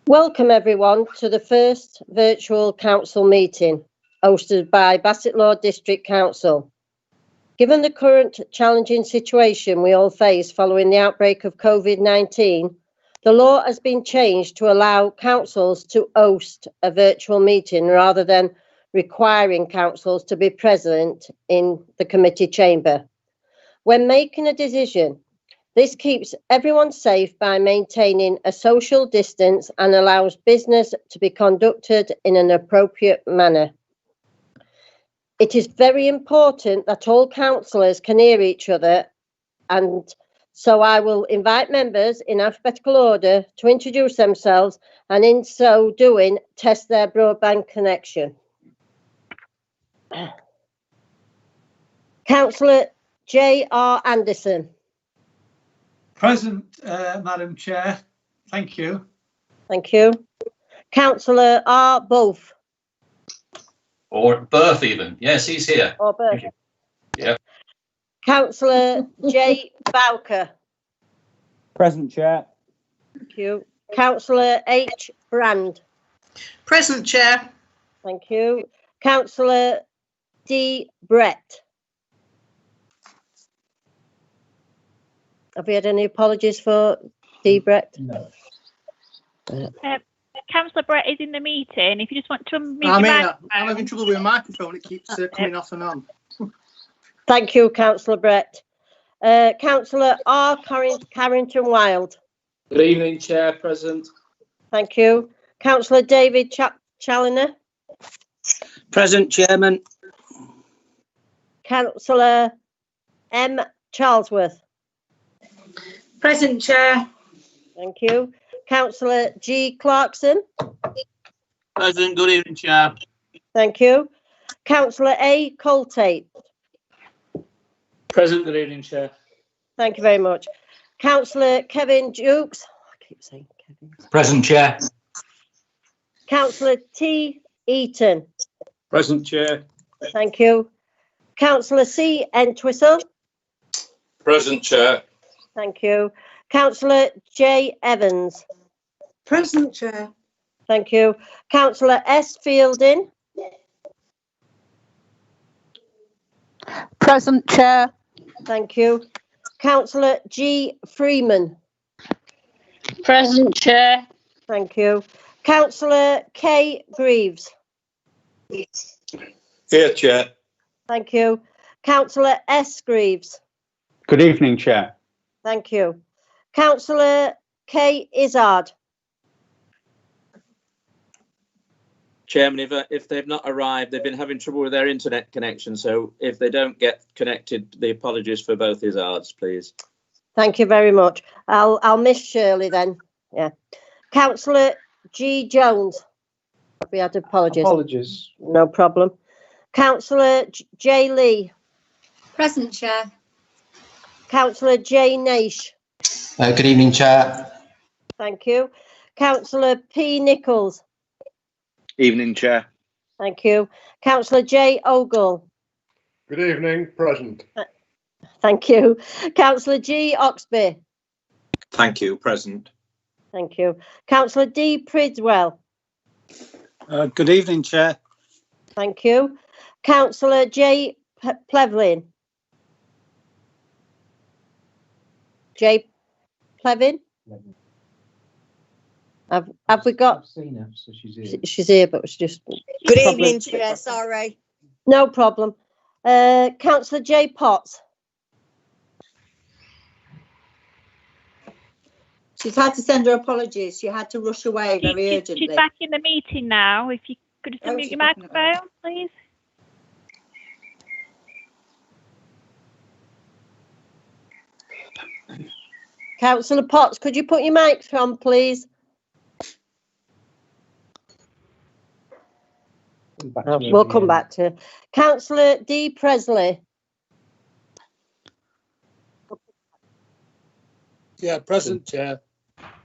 Welcome everyone to the first virtual council meeting hosted by Bassetlaw District Council. Given the current challenging situation we all face following the outbreak of COVID-19, the law has been changed to allow councils to host a virtual meeting rather than requiring councils to be present in the committee chamber. When making a decision, this keeps everyone safe by maintaining a social distance and allows business to be conducted in an appropriate manner. It is very important that all councillors can hear each other, and so I will invite members in alphabetical order to introduce themselves and in so doing test their broadband connection. Councillor J.R. Anderson. Present, Madam Chair. Thank you. Thank you. Councillor R. Bulff. Or Birth even. Yes, he's here. Or Birth. Thank you. Yeah. Councillor J. Bowker. Present, Chair. Thank you. Councillor H. Brand. Present, Chair. Thank you. Councillor D. Brett. Have we had any apologies for D. Brett? No. Councillor Brett is in the meeting. If you just want to unmute I'm your here. microphone. I'm having trouble with the microphone. It keeps coming off and on. Thank you, Councillor Brett. Councillor R. Carrington Wild. Good evening, Chair. Present. Thank you. Councillor David Challoner. Present, Chairman. Councillor M. Charlesworth. Present, Chair. Thank you. Councillor G. Clarkson. Present. Good evening, Chair. Thank you. Councillor A. Coltate. Present. Good evening, Chair. Thank you very much. Councillor Kevin Jukes. I keep saying Kevin. Present, Chair. Councillor T. Eaton. Present, Chair. Thank you. Councillor C. Entwistle. Present, Chair. Thank you. Councillor J. Evans. Present, Chair. Thank you. Councillor S. Fielding. Present, Chair. Thank you. Councillor G. Freeman. Present, Chair. Thank you. Councillor K. Greaves. Here, Chair. Thank you. Councillor S. Greaves. Good evening, Chair. Thank you. Councillor K. Izzard. Chairman, if they've not arrived, they've been having trouble with their internet connection. So if they don't get connected, the apologies for both Izzards, please. Thank you very much. I'll miss Shirley then. Yeah. Councillor G. Jones. Have we had apologies? Apologies. No problem. Councillor J. Lee. Present, Chair. Councillor J. Naish. Good evening, Chair. Thank you. Councillor P. Nichols. Evening, Chair. Thank you. Councillor J. Ogle. Good evening. Present. Thank you. Councillor G. Oxby. Thank you. Present. Thank you. Councillor D. Pridwell. Good evening, Chair. Thank you. Councillor J. Plevlin. J. Plevin. Have we got? I've seen her, so she's here. She's here, but it's just. Good evening, Chair. Sorry. No problem. Councillor J. Potts. She's had to send her apologies. She had to rush away very urgently. She's back in the meeting now. If you could just unmute your microphone, please. Councillor Potts, could you put your mic on, please? We'll come back to Councillor D. Presley. Yeah, present, Chair.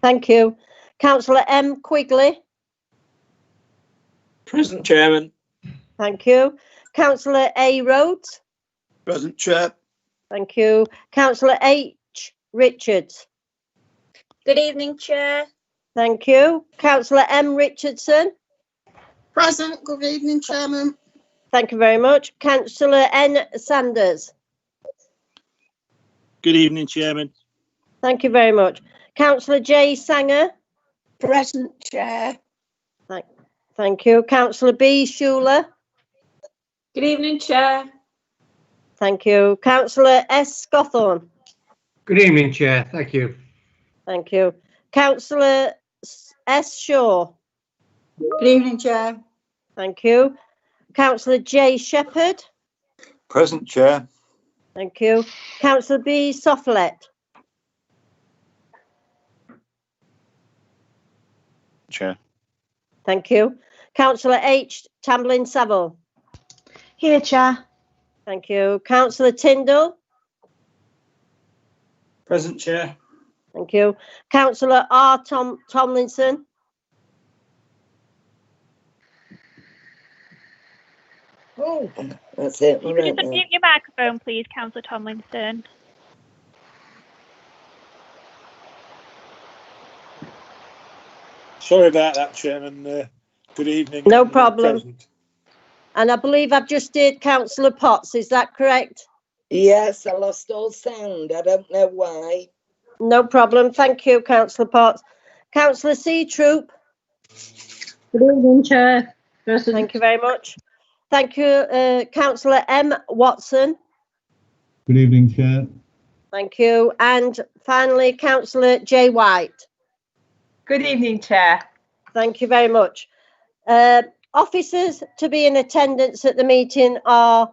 Thank you. Councillor M. Quigley. Present, Chairman. Thank you. Councillor A. Rhodes. Present, Chair. Thank you. Councillor H. Richards. Good evening, Chair. Thank you. Councillor M. Richardson. Present. Good evening, Chairman. Thank you very much. Councillor N. Sanders. Good evening, Chairman. Thank you very much. Councillor J. Sanger. Present, Chair. Thank you. Councillor B. Schuler. Good evening, Chair. Thank you. Councillor S. Scotthorne. Good evening, Chair. Thank you. Thank you. Councillor S. Shaw. Good evening, Chair. Thank you. Councillor J. Shepherd. Present, Chair. Thank you. Councillor B. Soffolet. Chair. Thank you. Councillor H. Tamblyn Saville. Here, Chair. Thank you. Councillor Tyndall. Present, Chair. Thank you. Councillor R. Tomlinson. Oh, that's it. You could just unmute your microphone, please, Councillor Tomlinson. Sorry about that, Chairman. Good evening. No and, problem. present. And I believe I've just did Councillor Potts. Is that correct? Yes, I lost all sound. I don't know why. No problem. Thank you, Councillor Potts. Councillor C. Troop. Good evening, Chair. Present. Thank you very much. Thank you, Councillor M. Watson. Good evening, Chair. Thank you. And finally, Councillor J. White. Good evening, Chair. Thank you very much. Officers to be in attendance at the meeting are,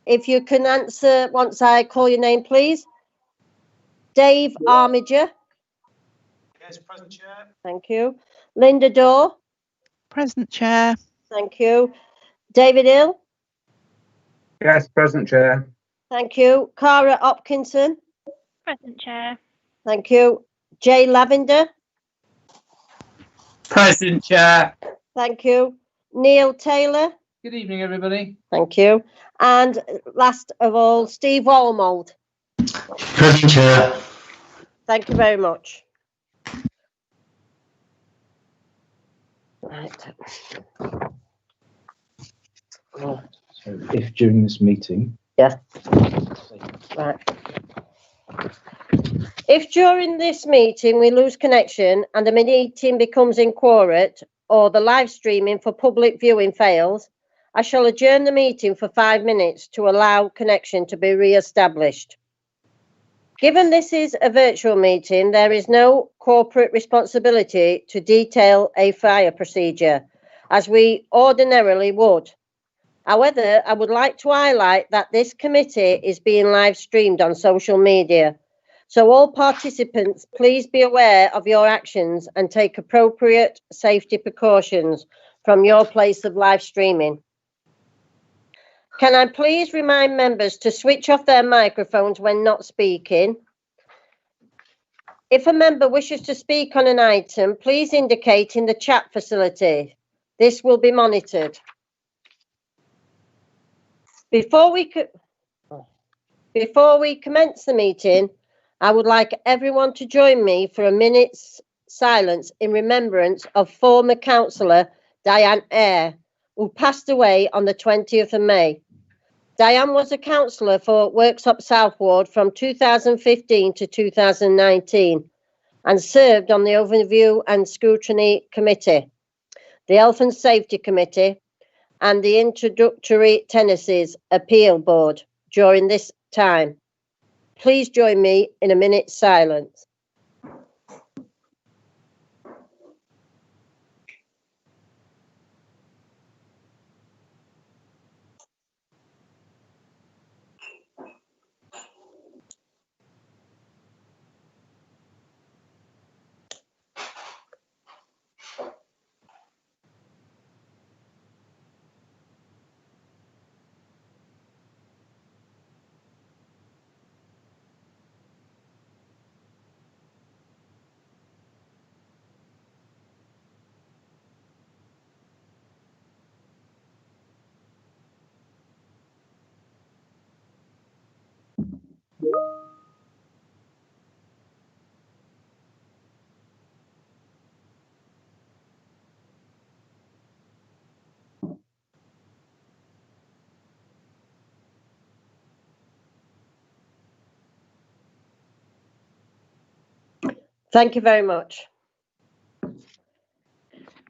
if you can answer once I call your name, please. Dave Armiger. Yes, present, Chair. Thank you. Linda Dorr. Present, Chair. Thank you. David Hill. Yes, present, Chair. Thank you. Cara Hopkinson. Present, Chair. Thank you. Jay Lavender. Present, Chair. Thank you. Neil Taylor. Good evening, everybody. Thank you. And last of all, Steve Walmold. Present, Chair. Thank you very much. Right. So if during this meeting. Yeah. Right. If during this meeting we lose connection and the meeting becomes inquirate or the live streaming for public viewing fails, I shall adjourn the meeting for 5 minutes to allow connection to be re-established. Given this is a virtual meeting, there is no corporate responsibility to detail a fire procedure, as we ordinarily would. However, I would like to highlight that this committee is being live streamed on social media. So all participants, please be aware of your actions and take appropriate safety precautions from your place of live streaming. Can I please remind members to switch off their microphones when not speaking? If a member wishes to speak on an item, please indicate in the chat facility. This will be monitored. Before we commence the meeting, I would like everyone to join me for a minute's silence in remembrance of former councillor Diane Eyre, who passed away on the 20th of May. Diane was a councillor for Worksop South Ward from 2015 to 2019 and served on the Overview and Scrutiny Committee, the Health and Safety Committee, and the Introductory Tenancies Appeal Board during this time. Please join me in a minute's silence. Thank you very much.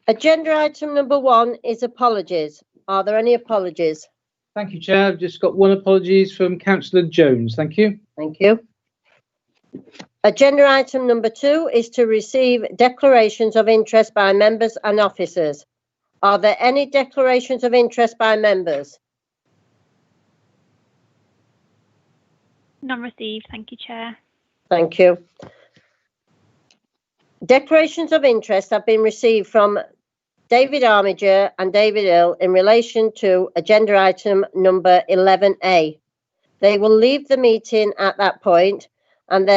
Agenda item number 1 is apologies. Are there any apologies? Thank you, Chair. I've just got one apologies from Councillor Jones. Thank you. Thank you. Agenda item number 2 is to receive declarations of interest by members and officers. Are there any declarations of interest by members? None received. Thank you, Chair. Thank you. Declarations of interest have been received from David Armiger and David Hill in relation to agenda item number 11A. They will leave the meeting at that point. And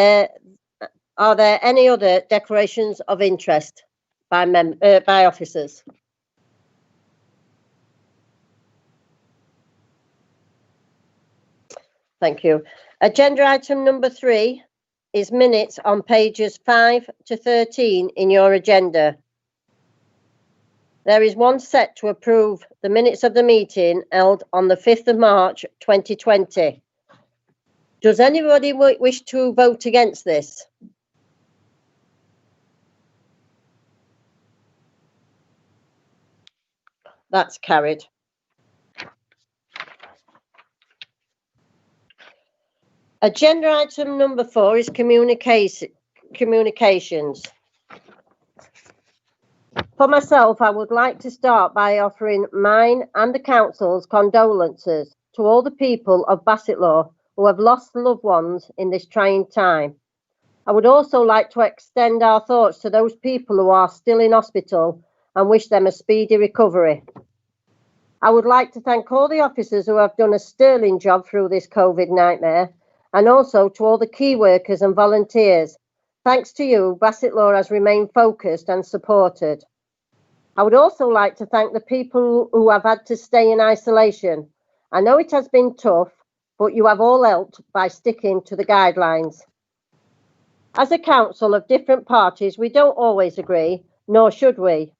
are there any other declarations of interest by officers? Thank you. Agenda item number 3 is minutes on pages 5 to 13 in your agenda. There is one set to approve the minutes of the meeting held on the 5th of March 2020. Does anybody wish to vote against this? That's carried. Agenda item number 4 is communications. For myself, I would like to start by offering mine and the council's condolences to all the people of Bassetlaw who have lost loved ones in this trying time. I would also like to extend our thoughts to those people who are still in hospital and wish them a speedy recovery. I would like to thank all the officers who have done a sterling job through this COVID nightmare, and also to all the key workers and volunteers. Thanks to you, Bassetlaw has remained focused and supported. I would also like to thank the people who have had to stay in isolation. I know it has been tough, but you have all helped by sticking to the guidelines. As a council of different parties, we don't always agree, nor should we.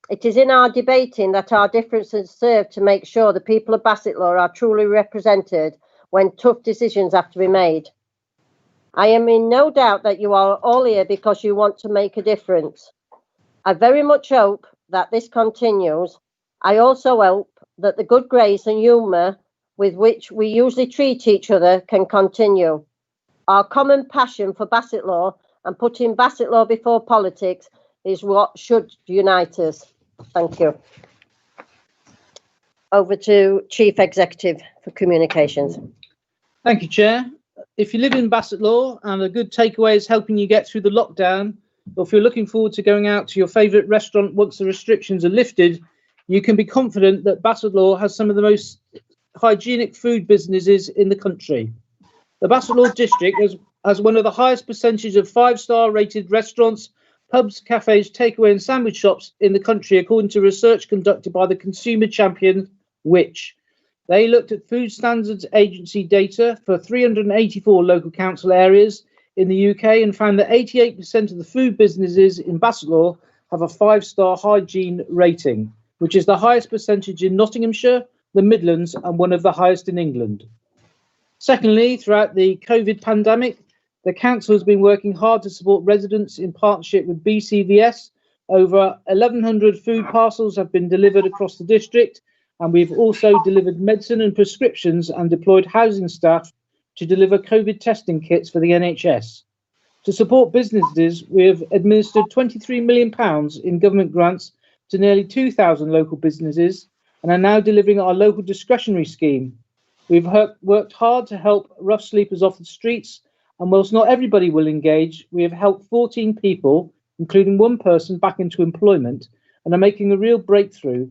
It is in our debating that our differences serve to make sure the people of Bassetlaw are truly represented when tough decisions have to be made. I am in no doubt that you are all here because you want to make a difference. I very much hope that this continues. I also hope that the good grace and humour with which we usually treat each other can continue. Our common passion for Bassetlaw and putting Bassetlaw before politics is what should unite us. Thank you. Over to Chief Executive for Communications. Thank you, Chair. If you live in Bassetlaw and a good takeaway is helping you get through the lockdown, or if you're looking forward to going out to your favourite restaurant once the restrictions are lifted, you can be confident that Bassetlaw has some of the most hygienic food businesses in the country. The Bassetlaw district has one of the highest percentage of 5-star rated restaurants, pubs, cafes, takeaway and sandwich shops in the country, according to research conducted by the consumer champion, Which. They looked at Food Standards Agency data for 384 local council areas in the UK and found that 88% of the food businesses in Bassetlaw have a 5-star hygiene rating, which is the highest percentage in Nottinghamshire, the Midlands, and one of the highest in England. Secondly, throughout the COVID pandemic, the council has been working hard to support residents in partnership with BCVS. Over 1,100 food parcels have been delivered across the district, and we've also delivered medicine and prescriptions and deployed housing staff to deliver COVID testing kits for the NHS. To support businesses, we have administered £23 million in government grants to nearly 2,000 local businesses and are now delivering our local discretionary scheme. We've worked hard to help rough sleepers off the streets, and whilst not everybody will engage, we have helped 14 people, including one person, back into employment and are making a real breakthrough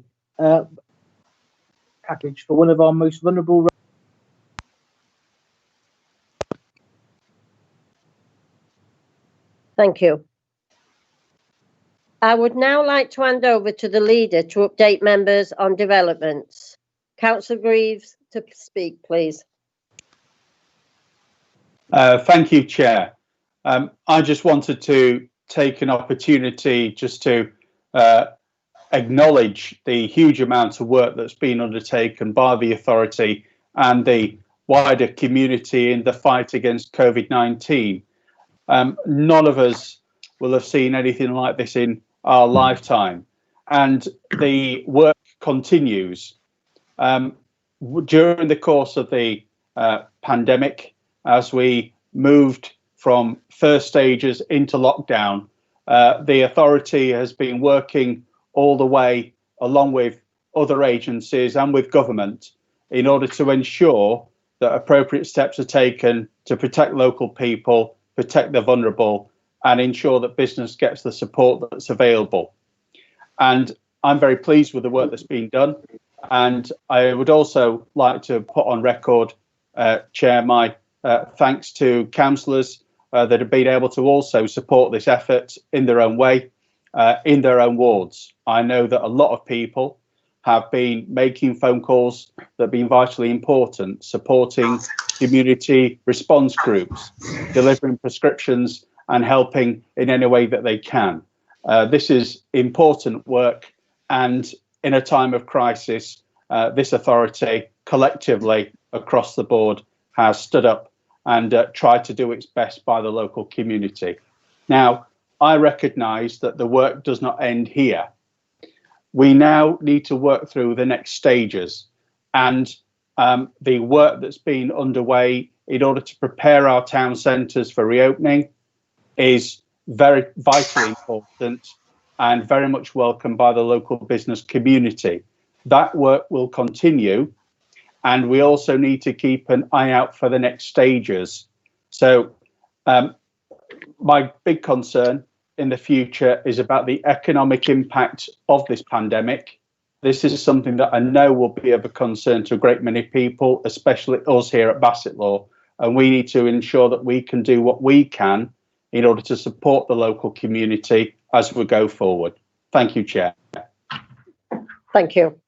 package for one of our most vulnerable. Thank you. I would now like to hand over to the leader to update members on developments. Councillor Greaves to speak, please. Thank you, Chair. I just wanted to take an opportunity just to acknowledge the huge amount of work that's been undertaken by the authority and the wider community in the fight against COVID-19. None of us will have seen anything like this in our lifetime. And the work continues. During the course of the pandemic, as we moved from first stages into lockdown, the authority has been working all the way along with other agencies and with government in order to ensure that appropriate steps are taken to protect local people, protect the vulnerable, and ensure that business gets the support that's available. And I'm very pleased with the work that's been done. And I would also like to put on record, Chair, my thanks to councillors that have been able to also support this effort in their own way, in their own wards. I know that a lot of people have been making phone calls that have been vitally important, supporting community response groups, delivering prescriptions and helping in any way that they can. This is important work, and in a time of crisis, this authority collectively across the board has stood up and tried to do its best by the local community. Now, I recognise that the work does not end here. We now need to work through the next stages, and the work that's been underway in order to prepare our town centres for reopening is very vitally important and very much welcomed by the local business community. That work will continue, and we also need to keep an eye out for the next stages. So my big concern in the future is about the economic impact of this pandemic. This is something that I know will be of a concern to a great many people, especially us here at Bassetlaw, and we need to ensure that we can do what we can in order to support the local community as we go forward. Thank you, Chair. Thank you.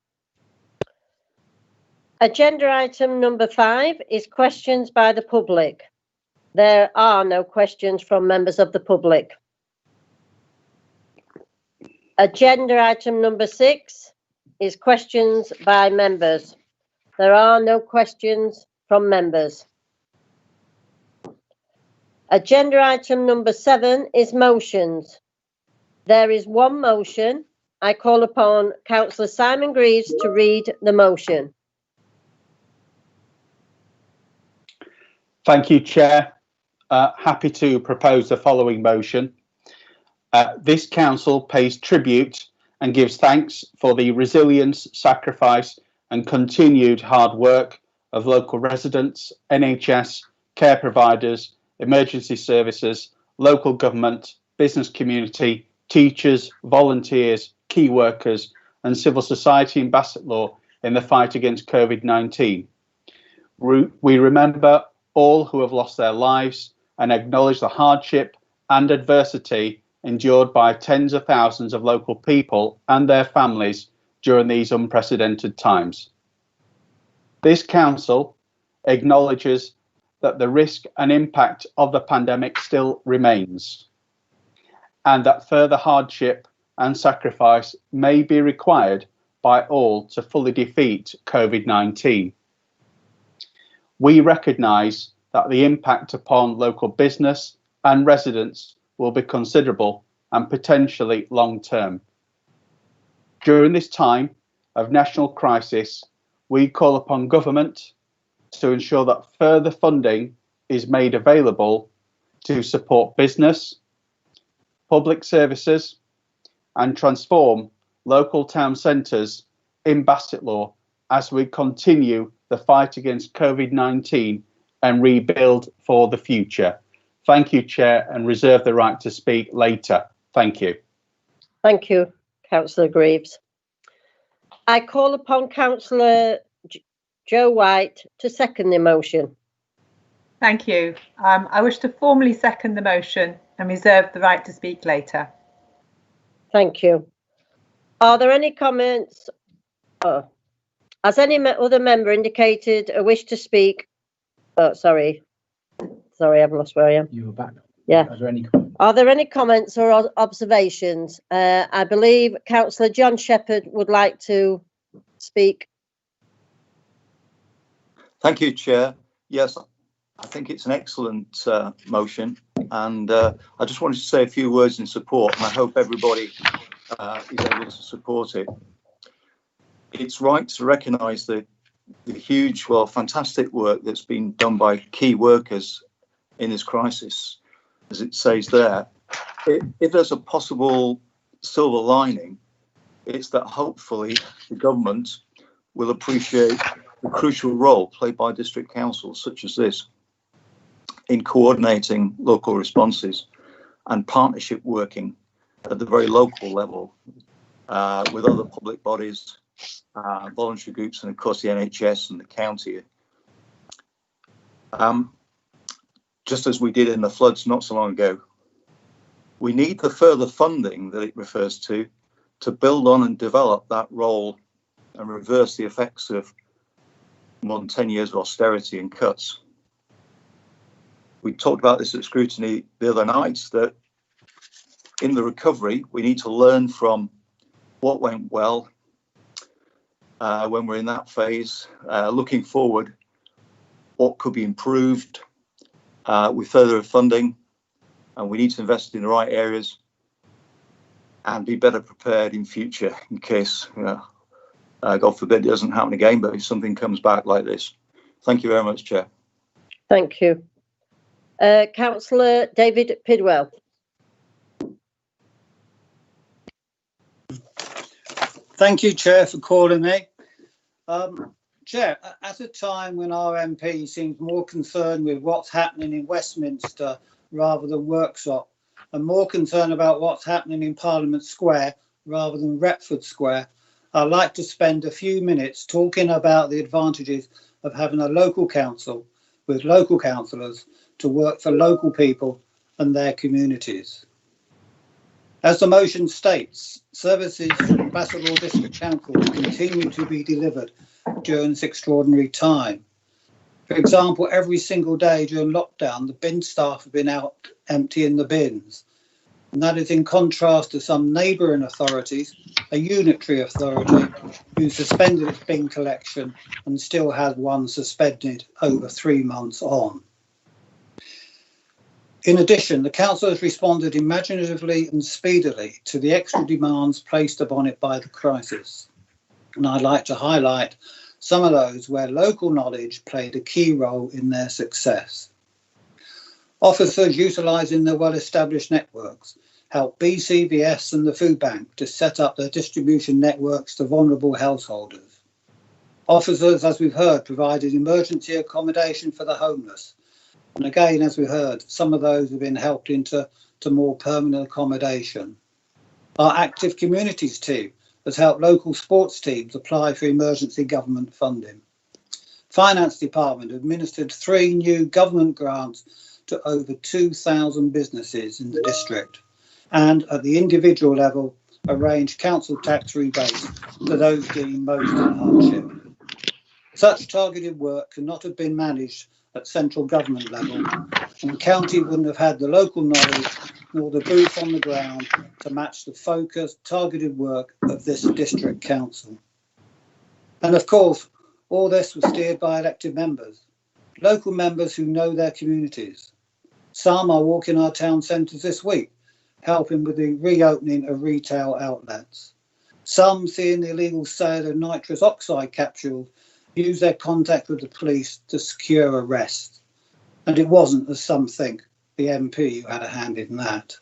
Agenda item number 5 is questions by the public. There are no questions from members of the public. Agenda item number 6 is questions by members. There are no questions from members. Agenda item number 7 is motions. There is one motion. I call upon Councillor Simon Greaves to read the motion. Thank you, Chair. Happy to propose the following motion. This council pays tribute and gives thanks for the resilience, sacrifice and continued hard work of local residents, NHS, care providers, emergency services, local government, business community, teachers, volunteers, key workers and civil society in Bassetlaw in the fight against COVID-19. We remember all who have lost their lives and acknowledge the hardship and adversity endured by tens of thousands of local people and their families during these unprecedented times. This council acknowledges that the risk and impact of the pandemic still remains, and that further hardship and sacrifice may be required by all to fully defeat COVID-19. We recognise that the impact upon local business and residents will be considerable and potentially long-term. During this time of national crisis, we call upon government to ensure that further funding is made available to support business, public services, and transform local town centres in Bassetlaw as we continue the fight against COVID-19 and rebuild for the future. Thank you, Chair, and reserve the right to speak later. Thank you. Thank you, Councillor Greaves. I call upon Councillor Joe White to second the motion. Thank you. I wish to formally second the motion and reserve the right to speak later. Thank you. Are there any comments? Oh. Has any other member indicated a wish to speak? Oh, sorry, I've lost where I am. You were back. Yeah. Are there any comments or observations? I believe Councillor John Shepherd would like to speak. Thank you, Chair. Yes, I think it's an excellent motion, and I just wanted to say a few words in support, and I hope everybody is able to support it. It's right to recognise the huge, well, fantastic work that's been done by key workers in this crisis, as it says there. If there's a possible silver lining, it's that hopefully the government will appreciate the crucial role played by district councils such as this in coordinating local responses and partnership working at the very local level with other public bodies, voluntary groups, and of course the NHS and the county. Just as we did in the floods not so long ago, we need the further funding that it refers to build on and develop that role and reverse the effects of more than 10 years of austerity and cuts. We talked about this at scrutiny the other night, that in the recovery, we need to learn from what went well when we're in that phase, looking forward, what could be improved with further funding, and we need to invest in the right areas and be better prepared in future in case, God forbid, it doesn't happen again, but if something comes back like this. Thank you very much, Chair. Thank you. Councillor David Pidwell. Thank you, Chair, for calling me. Chair, at a time when our MP seems more concerned with what's happening in Westminster rather than Worksop, and more concerned about what's happening in Parliament Square rather than Retford Square, I'd like to spend a few minutes talking about the advantages of having a local council with local councillors to work for local people and their communities. As the motion states, services from Bassetlaw District Council continue to be delivered during this extraordinary time. For example, every single day during lockdown, the bin staff have been out emptying the bins. And that is in contrast to some neighbouring authorities, a unitary authority, who suspended its bin collection and still has one suspended over 3 months on. In addition, the council has responded imaginatively and speedily to the extra demands placed upon it by the crisis. And I'd like to highlight some of those where local knowledge played a key role in their success. Officers utilising their well-established networks helped BCVS and the Food Bank to set up their distribution networks to vulnerable householders. Officers, as we've heard, provided emergency accommodation for the homeless. And again, as we heard, some of those have been helped into more permanent accommodation. Our Active Communities team has helped local sports teams apply for emergency government funding. Finance Department administered 3 new government grants to over 2,000 businesses in the district, and at the individual level, arranged council tax rebates for those deemed most in hardship. Such targeted work could not have been managed at central government level, and the county wouldn't have had the local knowledge nor the boots on the ground to match the focused, targeted work of this district council. And of course, all this was steered by elected members, local members who know their communities. Some are walking our town centres this week, helping with the reopening of retail outlets. Some, seeing the illegal sale of nitrous oxide capsules, use their contact with the police to secure arrest. And it wasn't, as some think, the MP who had a hand in that.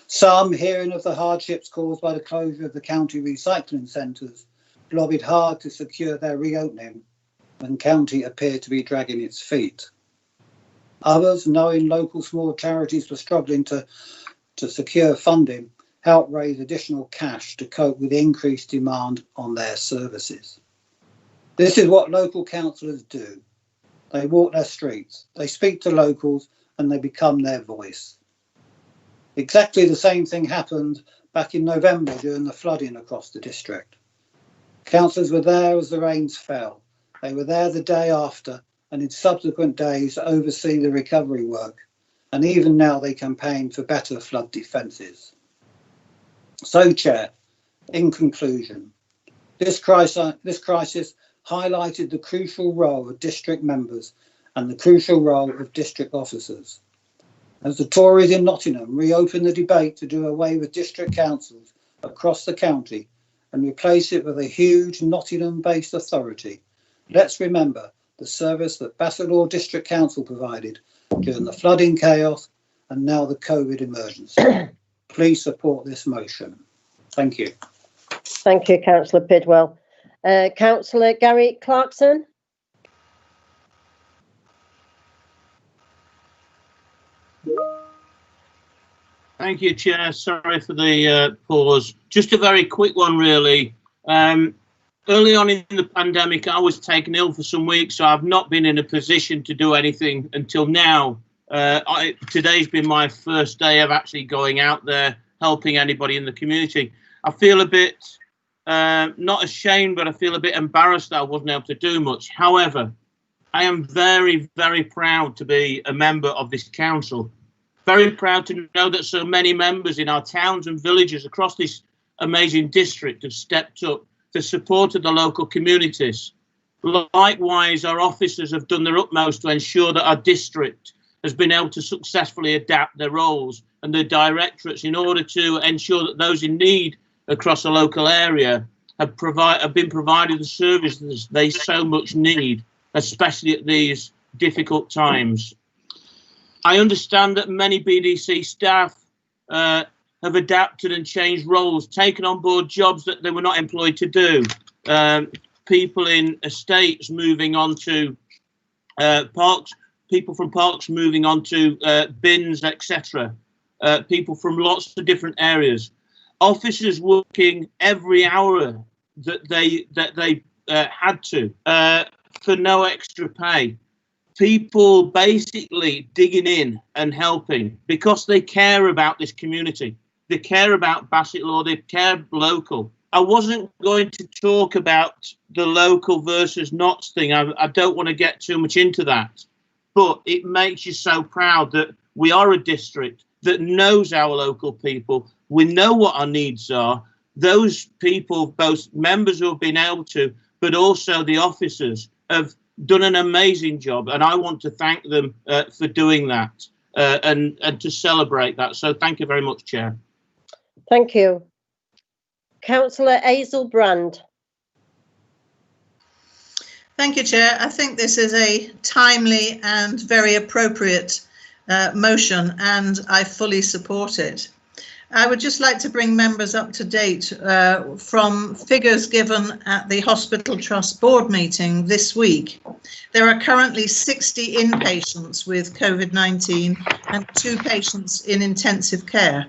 Some, hearing of the hardships caused by the closure of the county recycling centres, lobbied hard to secure their reopening when county appeared to be dragging its feet. Others, knowing local small charities were struggling to secure funding, helped raise additional cash to cope with increased demand on their services. This is what local councillors do. They walk their streets, they speak to locals, and they become their voice. Exactly the same thing happened back in November during the flooding across the district. Councillors were there as the rains fell. They were there the day after and in subsequent days to oversee the recovery work. And even now they campaign for better flood defences. So, Chair, in conclusion, this crisis highlighted the crucial role of district members and the crucial role of district officers. As the Tories in Nottingham reopen the debate to do away with district councils across the county and replace it with a huge Nottingham-based authority, let's remember the service that Bassetlaw District Council provided during the flooding chaos and now the COVID emergency. Please support this motion. Thank you. Thank you, Councillor Bidwell. Councillor Gary Clarkson. Thank you, Chair. Sorry for the pause. Just a very quick one, really. Early on in the pandemic, I was taken ill for some weeks, so I've not been in a position to do anything until now. Today's been my first day of actually going out there, helping anybody in the community. I feel a bit, not ashamed, but I feel a bit embarrassed that I wasn't able to do much. However, I am very, very proud to be a member of this council. Very proud to know that so many members in our towns and villages across this amazing district have stepped up to support the local communities. Likewise, our officers have done their utmost to ensure that our district has been able to successfully adapt their roles and their directorates in order to ensure that those in need across a local area have been provided the services they so much need, especially at these difficult times. I understand that many BDC staff have adapted and changed roles, taken on board jobs that they were not employed to do. People in estates moving on to parks, people from parks moving on to bins, etc. People from lots of different areas. Officers working every hour that they had to for no extra pay. People basically digging in and helping because they care about this community. They care about Bassetlaw, they care local. I wasn't going to talk about the local versus Notts thing. I don't want to get too much into that. But it makes you so proud that we are a district that knows our local people. We know what our needs are. Those people, both members who have been able to, but also the officers, have done an amazing job. And I want to thank them for doing that and to celebrate that. So thank you very much, Chair. Thank you. Councillor Hazel Brand. Thank you, Chair. I think this is a timely and very appropriate motion, and I fully support it. I would just like to bring members up to date from figures given at the Hospital Trust Board meeting this week. There are currently 60 inpatients with COVID-19 and 2 patients in intensive care.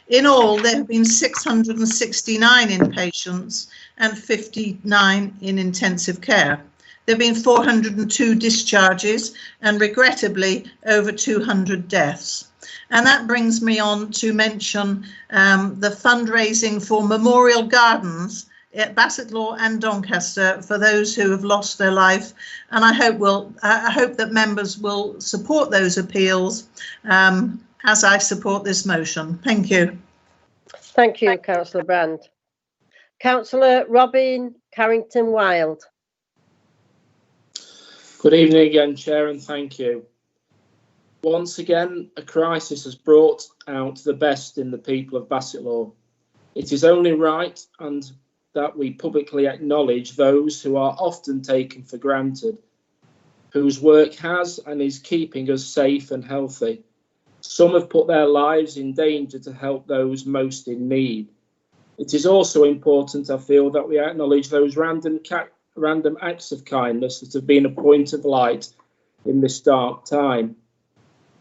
In all, there have been 669 inpatients and 59 in intensive care. There have been 402 discharges and regrettably over 200 deaths. And that brings me on to mention the fundraising for Memorial Gardens at Bassetlaw and Doncaster for those who have lost their life. And I hope that members will support those appeals as I support this motion. Thank you. Thank you, Councillor Brand. Councillor Robin Carrington-Wild. Good evening again, Chair, and thank you. Once again, a crisis has brought out the best in the people of Bassetlaw. It is only right and that we publicly acknowledge those who are often taken for granted, whose work has and is keeping us safe and healthy. Some have put their lives in danger to help those most in need. It is also important, I feel, that we acknowledge those random acts of kindness that have been a point of light in this dark time.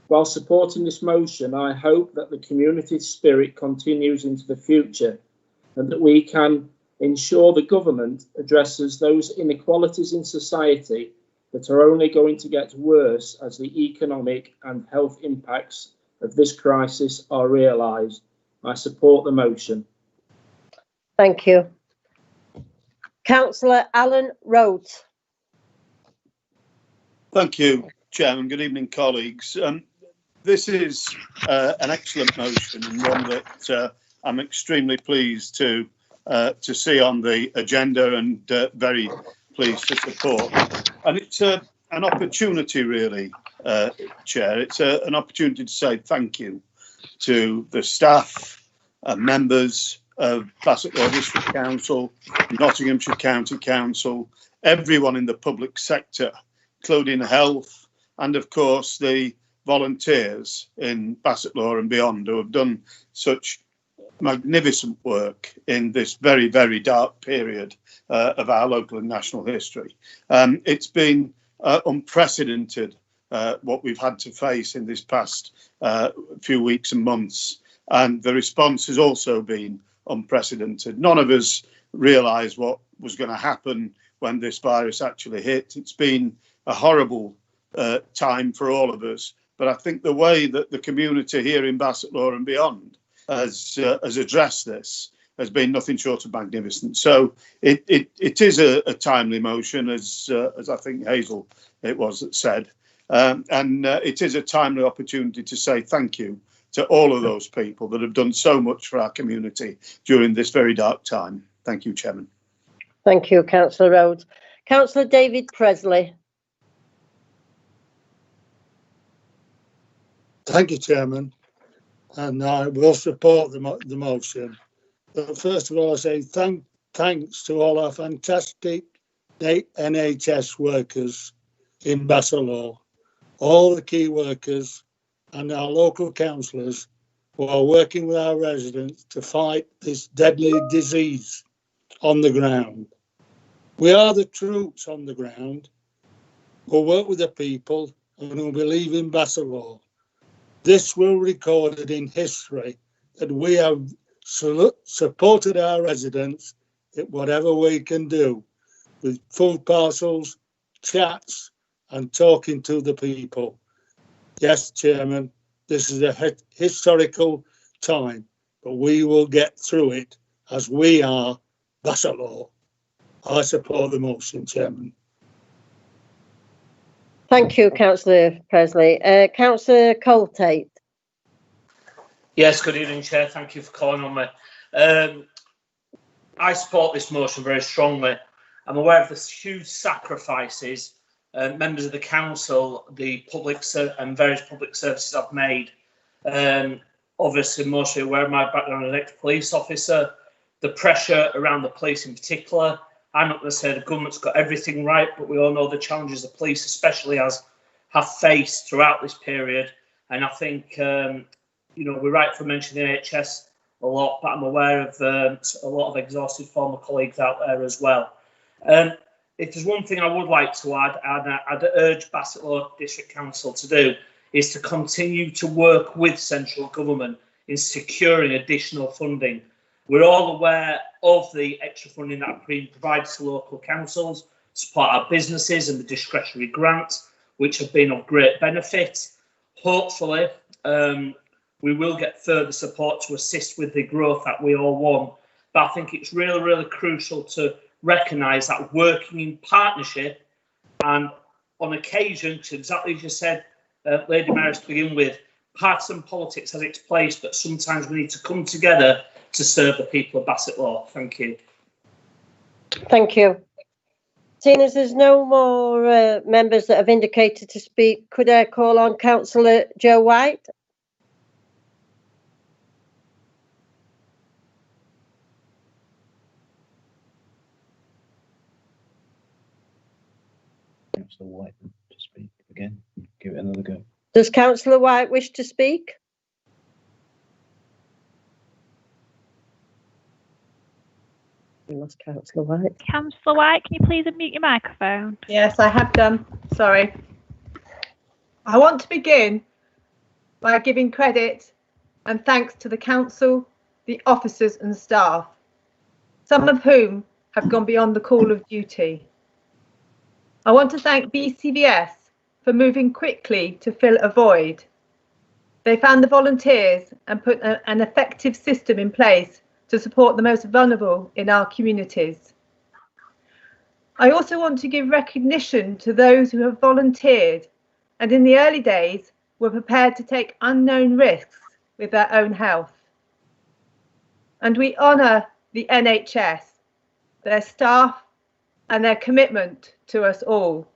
While supporting this motion, I hope that the community spirit continues into the future and that we can ensure the government addresses those inequalities in society that are only going to get worse as the economic and health impacts of this crisis are realised. I support the motion. Thank you. Councillor Alan Rhodes. Thank you, Chairman. Good evening, colleagues. This is an excellent motion and one that I'm extremely pleased to see on the agenda and very pleased to support. And it's a an opportunity, really, Chair. It's an opportunity to say thank you to the staff and members of Bassett Law District Council, Nottinghamshire County Council, everyone in the public sector, including health, and of course the volunteers in Bassett Law and beyond who have done such magnificent work in this very, very dark period of our local and national history. It's been unprecedented what we've had to face in this past few weeks and months, and the response has also been unprecedented. None of us realised what was going to happen when this virus actually hit. It's been a horrible time for all of us, but I think the way that the community here in Bassett Law and beyond has addressed this has been nothing short of magnificent. So it is a timely motion, as I think Hazel it was that said, and it is a timely opportunity to say thank you to all of those people that have done so much for our community during this very dark time. Thank you, Chairman. Thank you, Councillor Rhodes. Councillor David Presley. Thank you, Chairman, and I will support the motion. But first of all, I say thanks to all our fantastic NHS workers in Bassett Law, all the key workers and our local councillors who are working with our residents to fight this deadly disease on the ground. We are the troops on the ground who work with the people and who believe in Bassett Law. This will be recorded in history that we have supported our residents in whatever we can do, with food parcels, chats and talking to the people. Yes, Chairman, this is a historical time, but we will get through it as we are Bassett Law. I support the motion, Chairman. Thank you, Councillor Presley. Councillor Coltate. Yes, good evening, Chair. Thank you for calling on me. I support this motion very strongly. I'm aware of the huge sacrifices members of the council, the public and various public services have made. Obviously, mostly aware of my background as an ex-police officer, the pressure around the police in particular. I'm not going to say the government's got everything right, but we all know the challenges the police especially have faced throughout this period. And I think, we're right for mentioning the NHS a lot, but I'm aware of a lot of exhausted former colleagues out there as well. If there's one thing I would like to add, and I'd urge Bassett Law District Council to do, is to continue to work with central government in securing additional funding. We're all aware of the extra funding that being provided to local councils to support our businesses and the discretionary grants, which have been of great benefit. Hopefully, we will get further support to assist with the growth that we all want. But I think it's really, really crucial to recognise that working in partnership and on occasion, to exactly as you said, Lady Maris, to begin with, partisan politics has its place, but sometimes we need to come together to serve the people of Bassett Law. Thank you. Thank you. Seeing as there's no more members that have indicated to speak, could I call on Councillor Joe White? Councillor White to speak again. Give it another go. Does Councillor White wish to speak? We lost Councillor White. Councillor White, can you please unmute your microphone? Yes, I have done. Sorry. I want to begin by giving credit and thanks to the council, the officers and staff, some of whom have gone beyond the call of duty. I want to thank BCVS for moving quickly to fill a void. They found the volunteers and put an effective system in place to support the most vulnerable in our communities. I also want to give recognition to those who have volunteered and in the early days were prepared to take unknown risks with their own health. And we honour the NHS, their staff and their commitment to us all.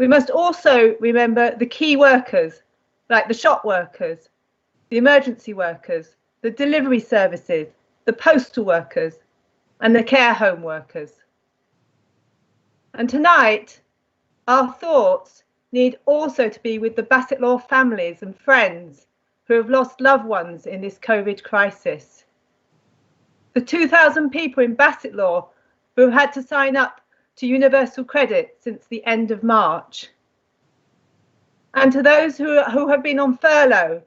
We must also remember the key workers, like the shop workers, the emergency workers, the delivery services, the postal workers, and the care home workers. And tonight, our thoughts need also to be with the Bassetlaw families and friends who have lost loved ones in this COVID crisis. The 2,000 people in Bassetlaw who have had to sign up to Universal Credit since the end of March. And to those who have been on furlough,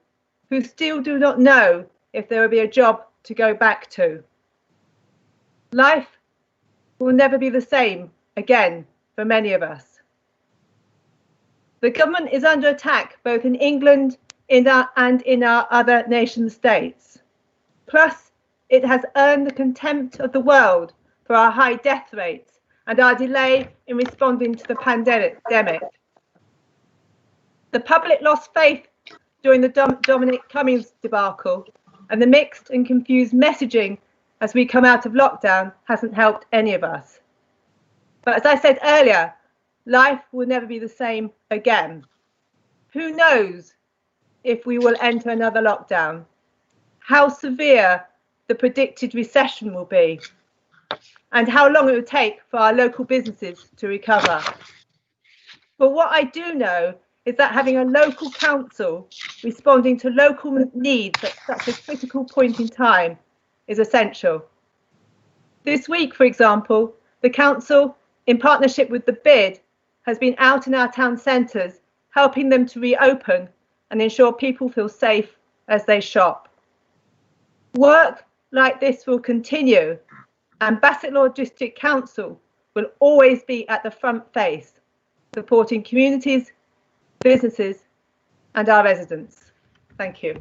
who still do not know if there will be a job to go back to. Life will never be the same again for many of us. The government is under attack both in England and in our other nation states. Plus, it has earned the contempt of the world for our high death rates and our delay in responding to the pandemic. The public lost faith during the Dominic Cummings debacle, and the mixed and confused messaging as we come out of lockdown hasn't helped any of us. But as I said earlier, life will never be the same again. Who knows if we will enter another lockdown, how severe the predicted recession will be, and how long it will take for our local businesses to recover. But what I do know is that having a local council responding to local needs at such a critical point in time is essential. This week, for example, the council, in partnership with the BID, has been out in our town centres, helping them to reopen and ensure people feel safe as they shop. Work like this will continue, and Bassetlaw District Council will always be at the front face, supporting communities, businesses and our residents. Thank you.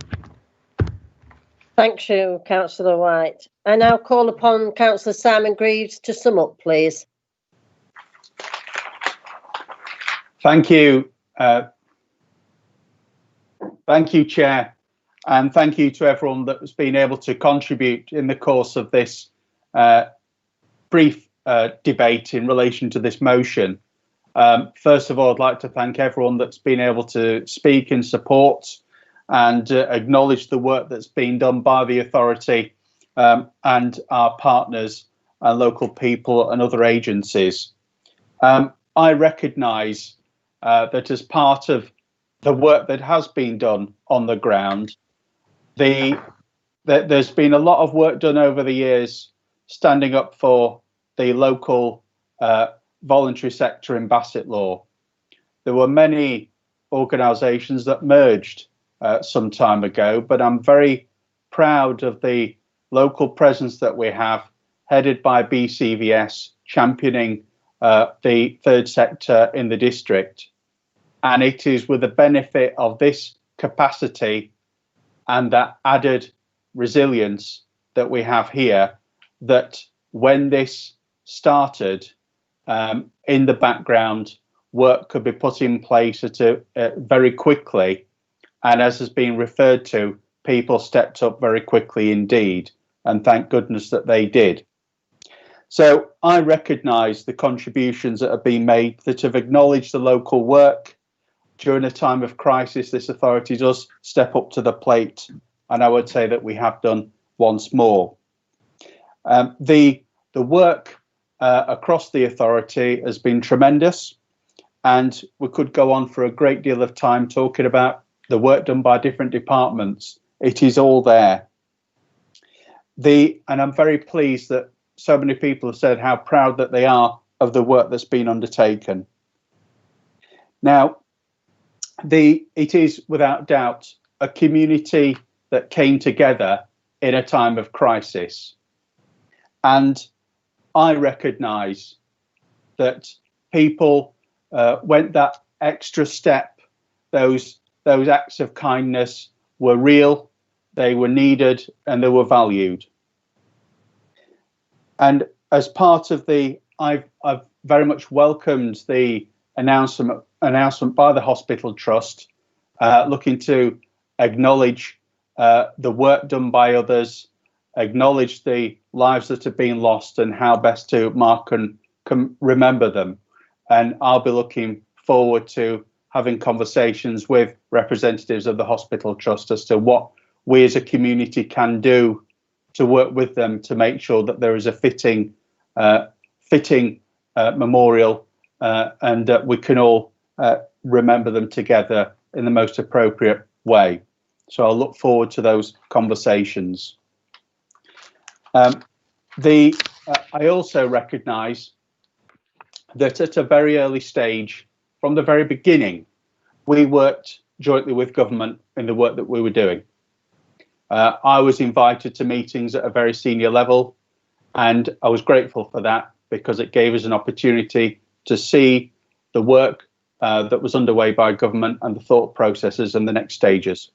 Thank you, Councillor White. I now call upon Councillor Simon Greaves to sum up, please. Thank you. Thank you, Chair, and thank you to everyone that has been able to contribute in the course of this brief debate in relation to this motion. First of all, I'd like to thank everyone that's been able to speak in support and acknowledge the work that's been done by the authority and our partners and local people and other agencies. I recognise that as part of the work that has been done on the ground, there's been a lot of work done over the years standing up for the local voluntary sector in Bassetlaw. There were many organisations that merged some time ago, but I'm very proud of the local presence that we have, headed by BCVS, championing the third sector in the district. And it is with the benefit of this capacity and that added resilience that we have here that when this started, in the background, work could be put in place very quickly. And as has been referred to, people stepped up very quickly indeed. And thank goodness that they did. So I recognise the contributions that have been made that have acknowledged the local work. During a time of crisis, this authority does step up to the plate. And I would say that we have done once more. The work across the authority has been tremendous, and we could go on for a great deal of time talking about the work done by different departments. It is all there. And I'm very pleased that so many people have said how proud that they are of the work that's been undertaken. Now, it is without doubt a community that came together in a time of crisis. And I recognise that people went that extra step. Those acts of kindness were real, they were needed, and they were valued. And as part of I've very much welcomed the announcement by the Hospital Trust, looking to acknowledge the work done by others, acknowledge the lives that have been lost and how best to mark and remember them. And I'll be looking forward to having conversations with representatives of the hospital trust as to what we as a community can do to work with them to make sure that there is a fitting memorial and that we can all remember them together in the most appropriate way. So I'll look forward to those conversations. I also recognise that at a very early stage, from the very beginning, we worked jointly with government in the work that we were doing. I was invited to meetings at a very senior level, and I was grateful for that because it gave us an opportunity to see the work that was underway by government and the thought processes and the next stages.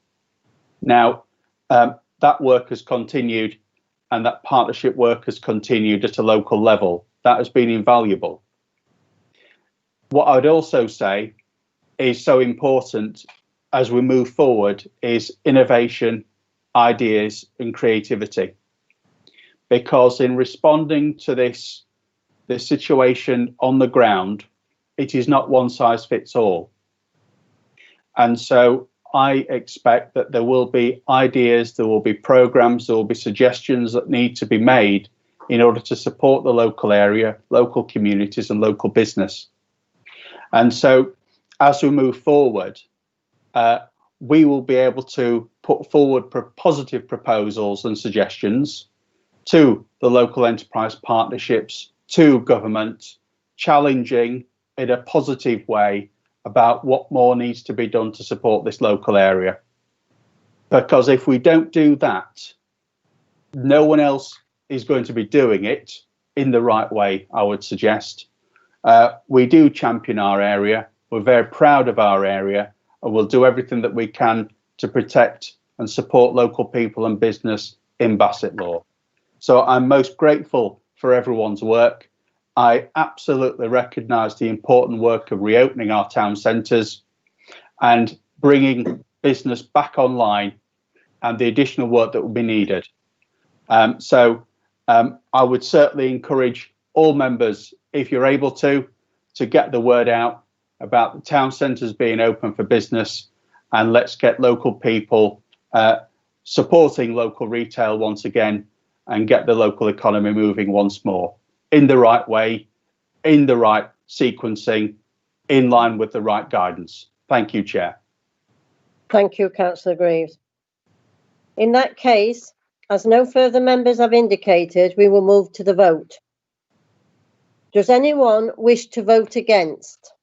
Now, that work has continued, and that partnership work has continued at a local level. That has been invaluable. What I would also say is so important as we move forward is innovation, ideas and creativity. Because in responding to this situation on the ground, it is not one size fits all. And so I expect that there will be ideas, there will be programs, there will be suggestions that need to be made in order to support the local area, local communities and local business. And so as we move forward, we will be able to put forward positive proposals and suggestions to the local enterprise partnerships, to government, challenging in a positive way about what more needs to be done to support this local area. Because if we don't do that, no one else is going to be doing it in the right way, I would suggest. We do champion our area. We're very proud of our area, and we'll do everything that we can to protect and support local people and business in Bassetlaw. So I'm most grateful for everyone's work. I absolutely recognise the important work of reopening our town centres and bringing business back online and the additional work that will be needed. So I would certainly encourage all members, if you're able to get the word out about the town centres being open for business, and let's get local people supporting local retail once again and get the local economy moving once more in the right way, in the right sequencing, in line with the right guidance. Thank you, Chair. Thank you, Councillor Greaves. In that case, as no further members have indicated, we will move to the vote. Does anyone wish to vote against?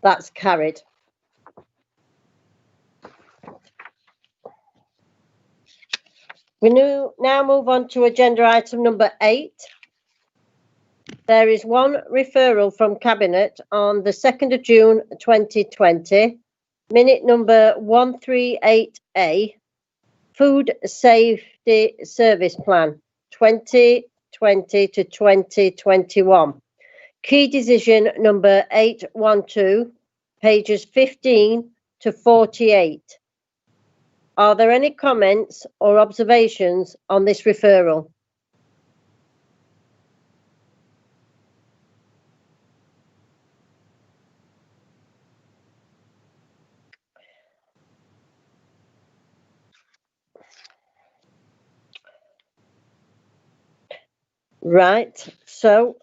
That's carried. We now move on to agenda item number 8. There is one referral from Cabinet on the 2nd of June 2020, minute number 138A, Food Safety Service Plan 2020 to 2021. Key decision number 812, pages 15 to 48. Are there any comments or observations on this referral? Right, so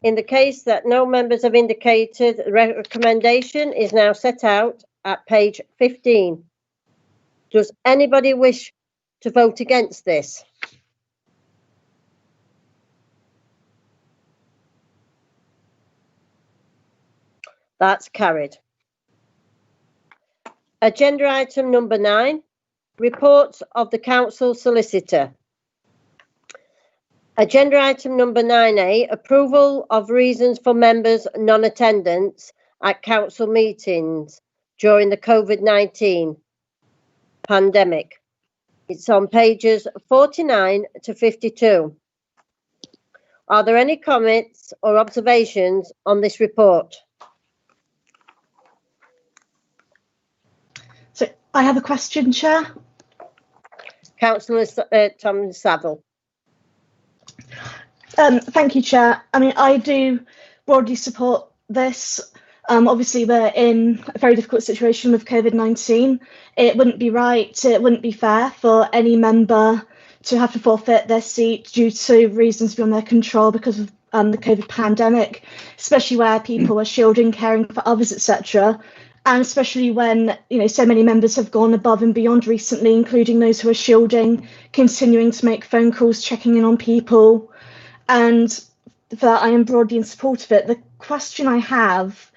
in the case that no members have indicated, the recommendation is now set out at page 15. Does anybody wish to vote against this? That's carried. Agenda item number 9, reports of the Council Solicitor. Agenda item number 9A, approval of reasons for members' non-attendance at council meetings during the COVID-19 pandemic. It's on pages 49 to 52. Are there any comments or observations on this report? So I have a question, Chair. Councillor Tom Saville. Thank you, Chair. I mean, I do broadly support this. Obviously, we're in a very difficult situation with COVID-19. It wouldn't be right, it wouldn't be fair for any member to have to forfeit their seat due to reasons beyond their control because of the COVID pandemic, especially where people are shielding, caring for others, etc. And especially when, you know, so many members have gone above and beyond recently, including those who are shielding, continuing to make phone calls, checking in on people. And for that, I am broadly in support of it. The question I have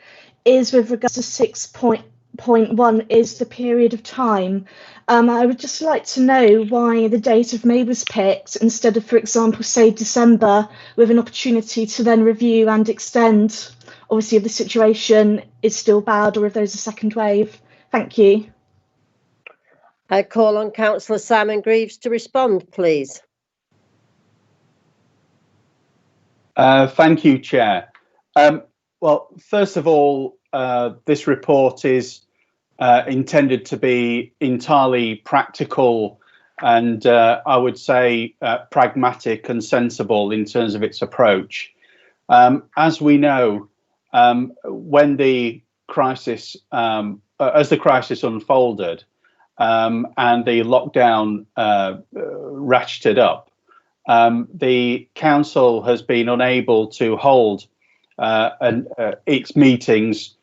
is with regards to 6.1 is the period of time. I would just like to know why the date of May was picked instead of, for example, say December, with an opportunity to then review and extend, obviously, if the situation is still bad or if there's a second wave. Thank you. I call on Councillor Simon Greaves to respond, please. Thank you, Chair. Well, first of all, this report is intended to be entirely practical and I would say pragmatic and sensible in terms of its approach. As we know, when the crisis, as the crisis unfolded and the lockdown ratcheted up, the council has been unable to hold its meetings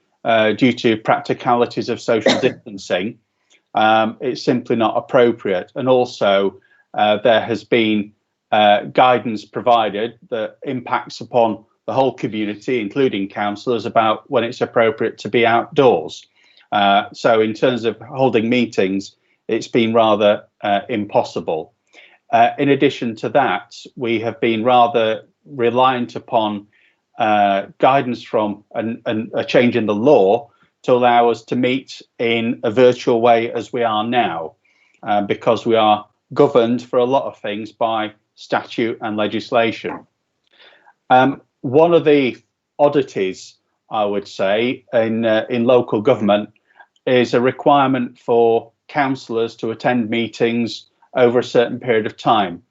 due to practicalities of social distancing. It's simply not appropriate. And also there has been guidance provided that impacts upon the whole community, including councillors, about when it's appropriate to be outdoors. So in terms of holding meetings, it's been rather impossible. In addition to that, we have been rather reliant upon guidance from a change in the law to allow us to meet in a virtual way as we are now, because we are governed for a lot of things by statute and legislation. One of the oddities, I would say, in local government is a requirement for councillors to attend meetings over a certain period of time.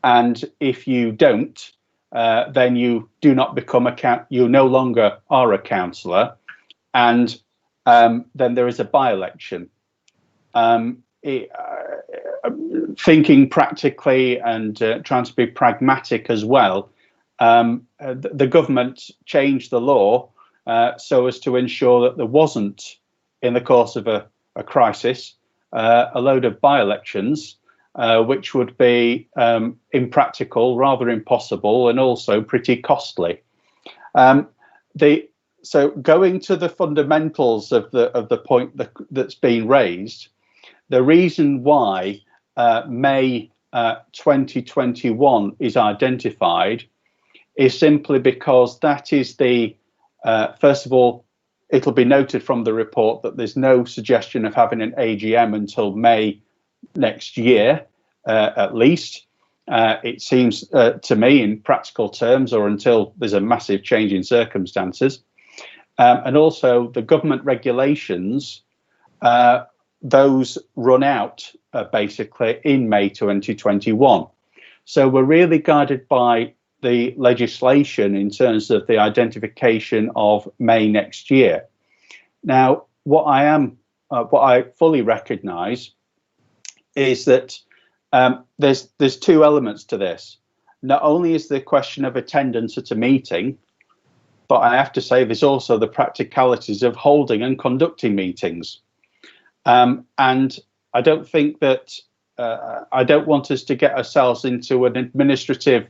And if you don't, then you do not become you no longer are a councillor, and then there is a by-election. Thinking practically and trying to be pragmatic as well, the government changed the law so as to ensure that there wasn't, in the course of a crisis, a load of by-elections, which would be impractical, rather impossible, and also pretty costly. So going to the fundamentals of the point that's been raised, the reason why May 2021 is identified is simply because that is the first of all, it'll be noted from the report that there's no suggestion of having an AGM until May next year, at least. It seems to me, in practical terms, or until there's a massive change in circumstances. And also the government regulations, those run out basically in May 2021. So we're really guided by the legislation in terms of the identification of May next year. Now, what I fully recognise is that there's two elements to this. Not only is the question of attendance at a meeting, but I have to say there's also the practicalities of holding and conducting meetings. And I don't think that I don't want us to get ourselves into an administrative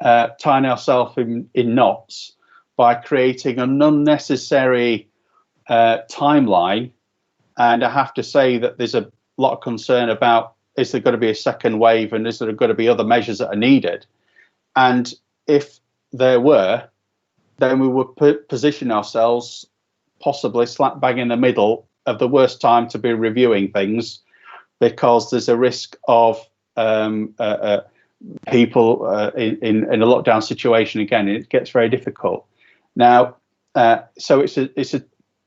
tying ourselves in knots by creating an unnecessary timeline. And I have to say that there's a lot of concern about, is there going to be a second wave, and is there going to be other measures that are needed? And if there were, then we would position ourselves possibly slap bang in the middle of the worst time to be reviewing things, because there's a risk of people in a lockdown situation again. It gets very difficult. Now, so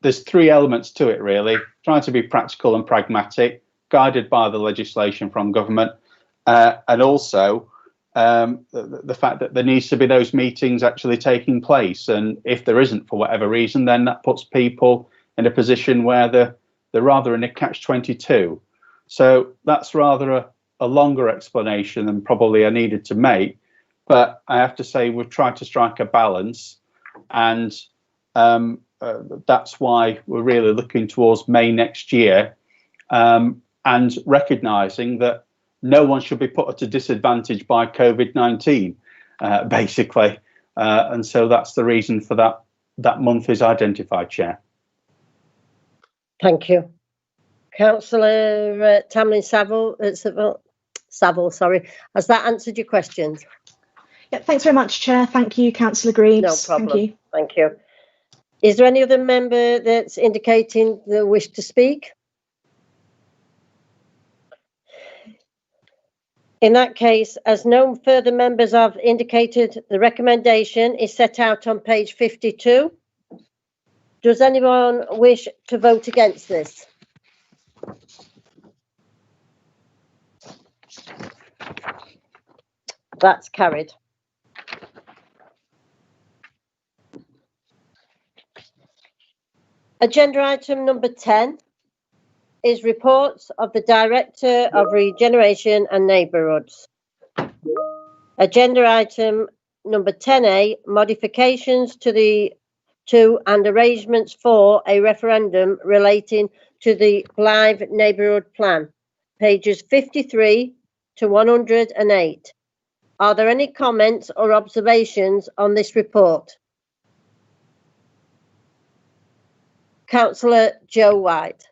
there's three elements to it really: trying to be practical and pragmatic, guided by the legislation from government, and also the fact that there needs to be those meetings actually taking place. And if there isn't for whatever reason, then that puts people in a position where they're rather in a catch-22. So that's rather a longer explanation than probably I needed to make. But I have to say we've tried to strike a balance, and that's why we're really looking towards May next year, and recognising that no one should be put at a disadvantage by COVID-19, basically. And so that's the reason for that month is identified, Chair. Thank you. Councillor Tamlin Saville, sorry. Has that answered your questions? Yeah, thanks very much, Chair. Thank you, Councillor Greaves. No problem. Thank you. Thank you. Is there any other member that's indicating the wish to speak? In that case, as no further members have indicated, the recommendation is set out on page 52. Does anyone wish to vote against this? That's carried. Agenda item number 10 is reports of the Director of Regeneration and Neighbourhoods. Agenda item number 10A, modifications to and arrangements for a referendum relating to the Blythe Neighbourhood Plan, pages 53 to 108. Are there any comments or observations on this report? Councillor Joe White.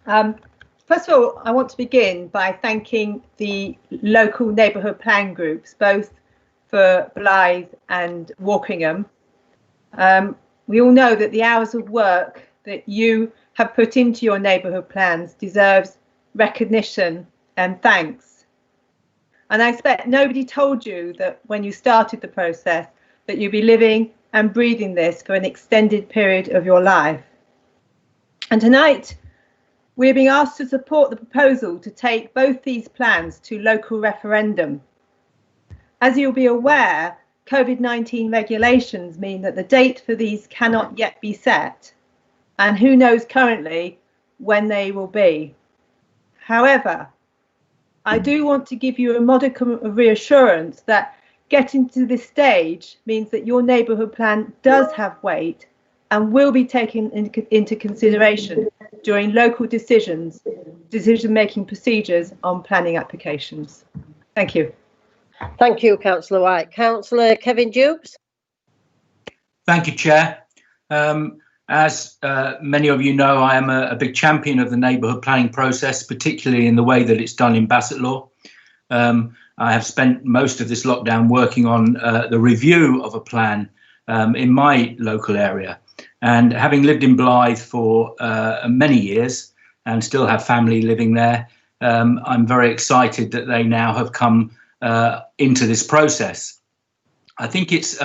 First of all, I want to begin by thanking the local neighbourhood plan groups, both for Blythe and Walkingham. We all know that the hours of work that you have put into your neighbourhood plans deserves recognition and thanks. And I expect nobody told you that when you started the process that you'd be living and breathing this for an extended period of your life. And tonight, we're being asked to support the proposal to take both these plans to local referendum. As you'll be aware, COVID-19 regulations mean that the date for these cannot yet be set, and who knows currently when they will be. However, I do want to give you a modicum of reassurance that getting to this stage means that your neighbourhood plan does have weight and will be taken into consideration during local decision-making procedures on planning applications. Thank you. Thank you, Councillor White. Councillor Kevin Dukes. Thank you, Chair. As many of you know, I am a big champion of the neighbourhood planning process, particularly in the way that it's done in Bassetlaw. I have spent most of this lockdown working on the review of a plan in my local area. And having lived in Blythe for many years and still have family living there, I'm very excited that they now have come into this process. I think it's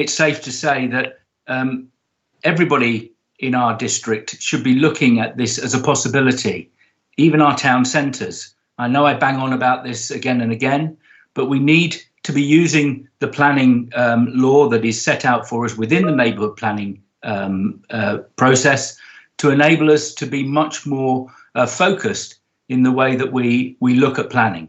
safe to say that everybody in our district should be looking at this as a possibility, even our town centres. I know I bang on about this again and again, but we need to be using the planning law that is set out for us within the neighbourhood planning process to enable us to be much more focused in the way that we look at planning.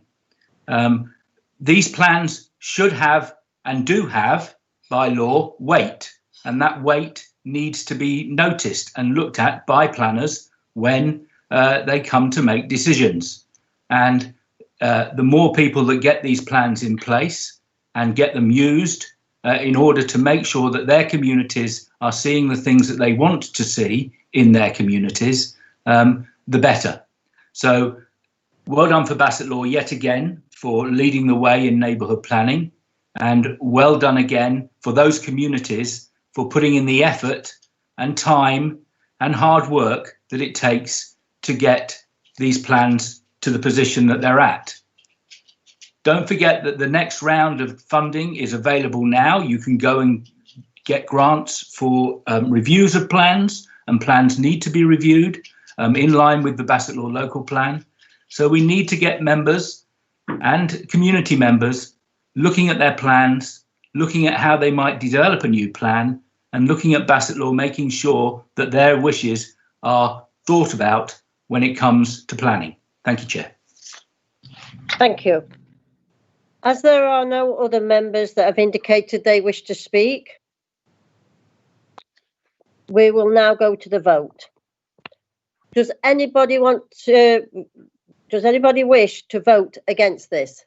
These plans should have and do have, by law, weight, and that weight needs to be noticed and looked at by planners when they come to make decisions. And the more people that get these plans in place and get them used in order to make sure that their communities are seeing the things that they want to see in their communities, the better. So well done for Bassetlaw yet again for leading the way in neighbourhood planning, and well done again for those communities for putting in the effort and time and hard work that it takes to get these plans to the position that they're at. Don't forget that the next round of funding is available now. You can go and get grants for reviews of plans, and plans need to be reviewed. in line with the Bassetlaw local plan. So we need to get members and community members looking at their plans, looking at how they might develop a new plan, and looking at Bassetlaw, making sure that their wishes are thought about when it comes to planning. Thank you, Chair. Thank you. As there are no other members that have indicated they wish to speak, we will now go to the vote. Does anybody wish to vote against this?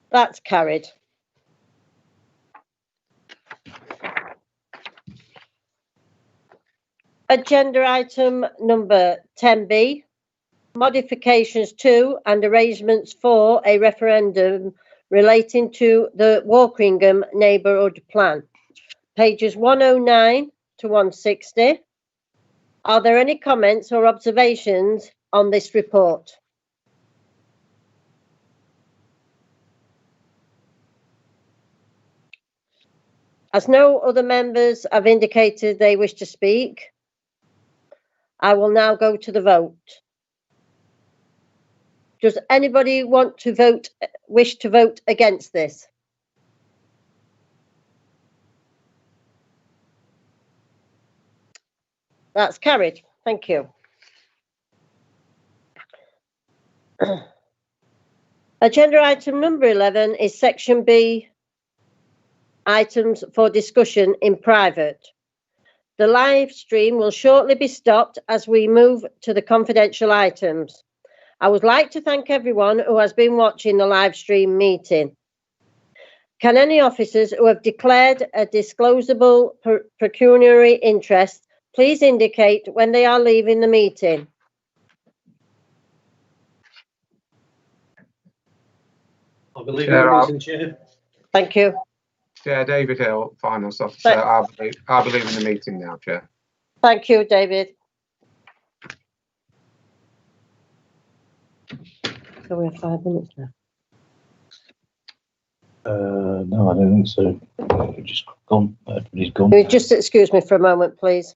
That's carried. Agenda item number 10B, modifications to and arrangements for a referendum relating to the Walkeringham Neighbourhood Plan. Pages 109 to 160. Are there any comments or observations on this report? As no other members have indicated they wish to speak, I will now go to the vote. Does anybody wish to vote against this? That's carried. Thank you. Agenda item number 11 is section B, items for discussion in private. The live stream will shortly be stopped as we move to the confidential items. I would like to thank everyone who has been watching the live stream meeting. Can any officers who have declared a disclosable pecuniary interest please indicate when they are leaving the meeting? I believe in the meeting, Chair. Thank you. Chair David Hill, Finance Officer. I believe in the meeting now, Chair. Thank you, David. So we have 5 minutes now. No, I don't think so. We've just gone. Everybody's gone. Can you just excuse me for a moment, please?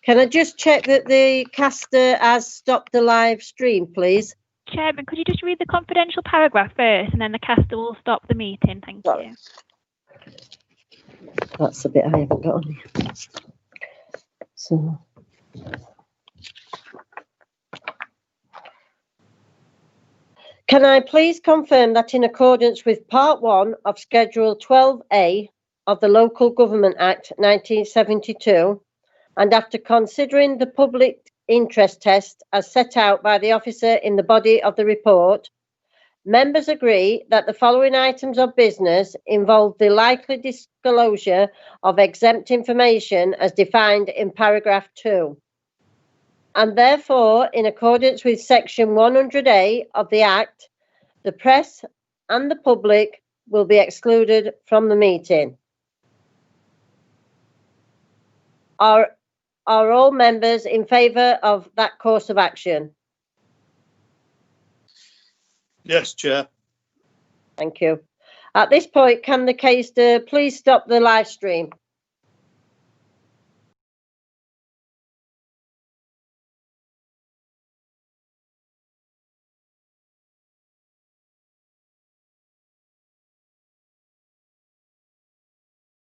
Can I just check that the caster has stopped the live stream, please? Chairman, could you just read the confidential paragraph first and then the caster will stop the meeting? Thank you. That's the bit I haven't got on here. So. Can I please confirm that in accordance with Part 1 of Schedule 12A of the Local Government Act 1972, and after considering the public interest test as set out by the officer in the body of the report, members agree that the following items of business involve the likely disclosure of exempt information as defined in paragraph 2. And therefore, in accordance with section 100A of the Act, the press and the public will be excluded from the meeting. Are all members in favour of that course of action? Yes, Chair. Thank you. At this point, can the caster please stop the live stream?